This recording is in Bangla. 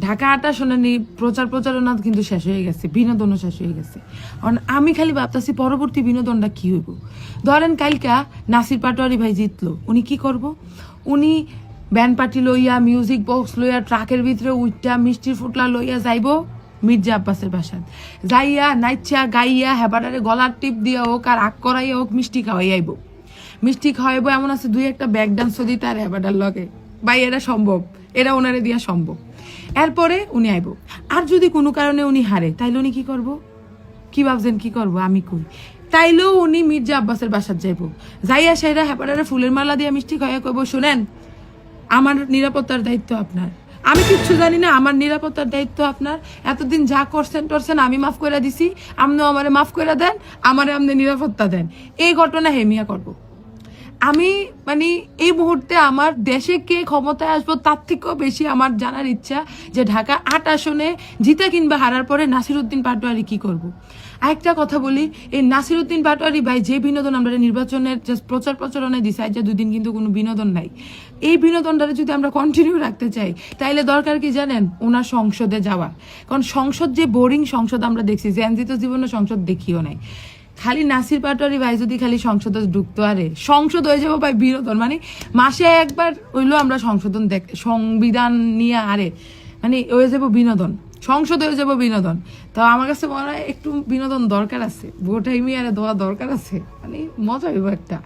ঢাকা আটা শোনানি প্রচারণা কিন্তু শেষ হয়ে গেছে, বিনোদনও শেষ হয়ে গেছে। কারণ আমি খালি ভাবতেছি পরবর্তী বিনোদনটা কি হইব। ধরেন কালকা নাসির পাটোয়ারি ভাই জিতলো, উনি কি করব? উনি ব্যান্ড পার্টি লইয়া, মিউজিক বক্স লইয়া, ট্রাকের ভিতরে উইটা মিষ্টির ফুটলা লইয়া যাইব মির্জা আব্বাসের বাসাত, যাইয়া নাইচা গাইয়া হেবাটারে গলার টিপ দিয়া হোক আর আগ করাইয়া হোক মিষ্টি খাওয়াই আইব। মিষ্টি খাওয়াইব এমন আছে দুই একটা ব্যাক ডান্সও দিতে আর হেবাটার লগে, ভাই এটা সম্ভব, এটা ওনারে দিয়া সম্ভব। এরপরে উনি আইব। আর যদি কোনো কারণে উনি হারে তাইলে উনি কি করব? কি ভাবছেন কি করব? আমি কই তাইলেও উনি মির্জা আব্বাসের বাসাত যাইব, যাইয়া সেরা হেপাটারে ফুলের মালা দিয়া মিষ্টি খাইয়া কইব, শুনেন আমার নিরাপত্তার দায়িত্ব আপনার, আমি কিচ্ছু জানি না, আমার নিরাপত্তার দায়িত্ব আপনার, এতদিন যা করছেন টরছেন আমি মাফ করে দিছি, আপনিও আমারে মাফ করে দেন, আমারে আপনি নিরাপত্তা দেন। এই ঘটনা হেমিয়া করব। আমি মানে এই মুহূর্তে আমার দেশে কে ক্ষমতায় আসবো তার থেকেও বেশি আমার জানার ইচ্ছা যে ঢাকা ৮ আসনে জিতা কিংবা হারার পরে নাসিরউদ্দিন পাটোয়ারি কি করব। আরেকটা কথা বলি, এই নাসিরউদ্দিন পাটোয়ারি ভাই যে বিনোদন আমরা নির্বাচনের প্রচারণায় দিছি, আজ 2 দিন কিন্তু কোনো বিনোদন নাই। এই বিনোদনটা যদি আমরা কন্টিনিউ রাখতে চাই তাইলে দরকার কি জানেন? ওনার সংসদে যাওয়া। কারণ সংসদ যে বোরিং সংসদ আমরা দেখছি, জ্যানজিত জীবনে সংসদ দেখিও নাই। খালি নাসির পাটোয়ারি ভাই যদি খালি সংসদে ঢুকতো, আরে সংসদ হয়ে যাবো ভাই বিনোদন, মানে মাসে একবার হইলো আমরা সংবিধান নিয়ে, আরে মানে হয়ে যাবো বিনোদন, সংসদ হয়ে যাবো বিনোদন। তো আমার কাছে মনে হয় একটু বিনোদন দরকার আছে, ভোট টাইমে আরে দেওয়া দরকার আছে, মানে মজা হইব একটা।